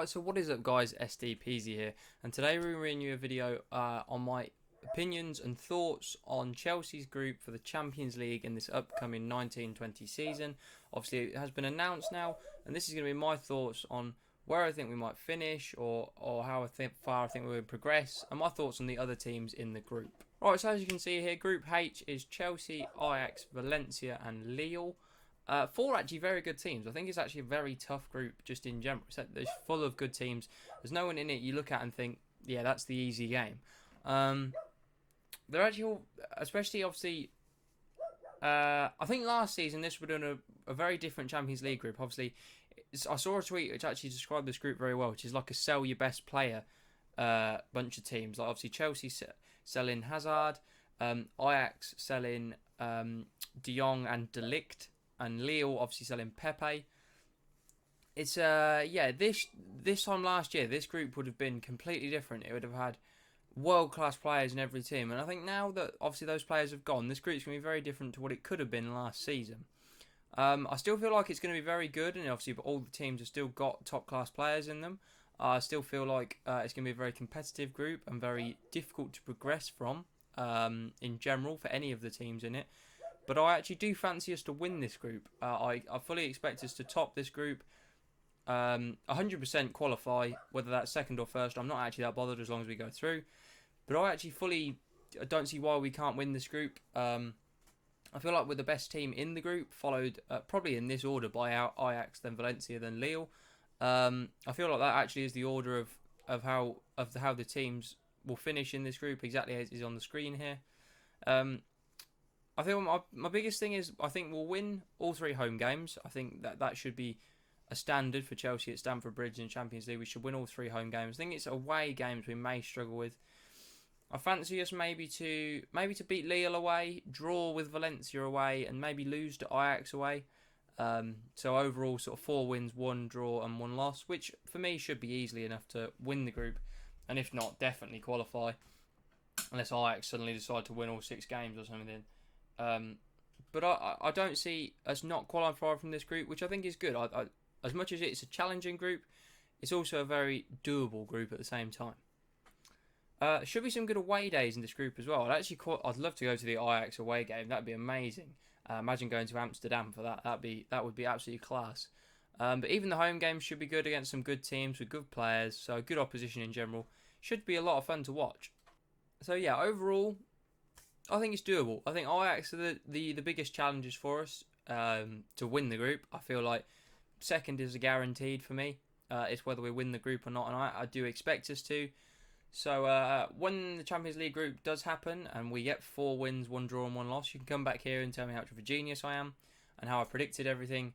Right, so what is up guys, SDPeasy here, and today we're bringing you a video on my opinions and thoughts on Chelsea's group for the Champions League in this upcoming 19-20 season. Obviously it has been announced now, and this is going to be my thoughts on where I think we might finish or how far I think we will progress, and my thoughts on the other teams in the group. Right, so as you can see here, Group H is Chelsea, Ajax, Valencia and Lille. Four actually very good teams. I think it's actually a very tough group just in general. It's full of good teams. There's no one in it you look at and think, yeah, that's the easy game. They're actually all, especially obviously, I think last season this would have been a very different Champions League group. Obviously, I saw a tweet which actually described this group very well, which is like a sell your best player bunch of teams. Like obviously Chelsea selling Hazard, Ajax selling De Jong and De Ligt, and Lille obviously selling Pepe. It's this time last year this group would have been completely different. It would have had world-class players in every team, and I think now that obviously those players have gone, this group's going to be very different to what it could have been last season. I still feel like it's going to be very good, and obviously all the teams have still got top-class players in them. I still feel like it's going to be a very competitive group and very difficult to progress from in general for any of the teams in it. But I actually do fancy us to win this group. I fully expect us to top this group, 100% qualify, whether that's second or first. I'm not actually that bothered as long as we go through. But I actually don't see why we can't win this group. I feel like we're the best team in the group, followed probably in this order by Ajax, then Valencia, then Lille. I feel like that actually is the order of how the teams will finish in this group, exactly as is on the screen here. I feel my biggest thing is I think we'll win all three home games. I think that should be a standard for Chelsea at Stamford Bridge in Champions League. We should win all three home games. I think it's away games we may struggle with. I fancy us maybe to beat Lille away, draw with Valencia away, and maybe lose to Ajax away. So overall, sort of 4 wins, 1 draw, and 1 loss, which for me should be easily enough to win the group, and if not, definitely qualify, unless Ajax suddenly decide to win all 6 games or something. But I don't see us not qualifying from this group, which I think is good. As much as it's a challenging group, it's also a very doable group at the same time. Should be some good away days in this group as well. I'd love to go to the Ajax away game. That'd be amazing. Imagine going to Amsterdam for that. That would be absolutely class. But even the home games should be good against some good teams with good players. So good opposition in general. Should be a lot of fun to watch. So yeah, overall, I think it's doable. I think Ajax are the biggest challenges for us to win the group. I feel like second is a guaranteed for me. It's whether we win the group or not, and I do expect us to. So when the Champions League group does happen and we get 4 wins, 1 draw and 1 loss, you can come back here and tell me how much of a genius I am and how I predicted everything.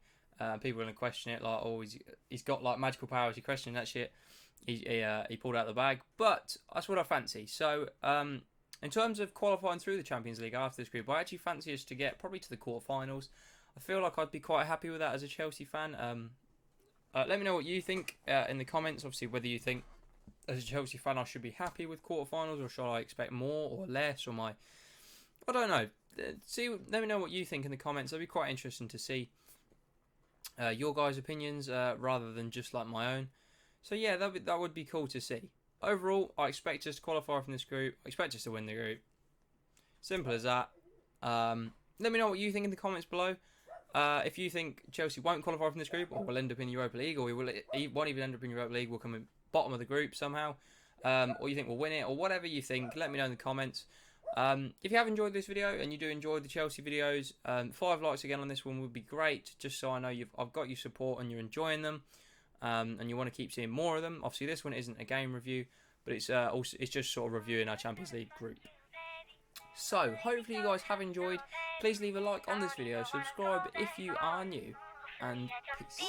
People are going to question it like, oh, he's got like magical powers. He questioned that shit. He pulled out the bag, but that's what I fancy. So in terms of qualifying through the Champions League after this group, I actually fancy us to get probably to the quarterfinals. I feel like I'd be quite happy with that as a Chelsea fan. Let me know what you think in the comments. Obviously, whether you think as a Chelsea fan I should be happy with quarterfinals, or should I expect more or less, or I don't know. Let me know what you think in the comments. It'll be quite interesting to see your guys' opinions rather than just like my own. So yeah, that would be cool to see. Overall, I expect us to qualify from this group. I expect us to win the group. Simple as that. Let me know what you think in the comments below. If you think Chelsea won't qualify from this group, or will end up in Europa League, or we won't even end up in Europa League, we'll come in bottom of the group somehow, or you think we'll win it, or whatever you think, let me know in the comments. If you have enjoyed this video and you do enjoy the Chelsea videos, 5 likes again on this one would be great, just so I know I've got your support and you're enjoying them, and you want to keep seeing more of them. Obviously this one isn't a game review, but it's just sort of reviewing our Champions League group. So hopefully you guys have enjoyed. Please leave a like on this video, subscribe if you are new, and peace.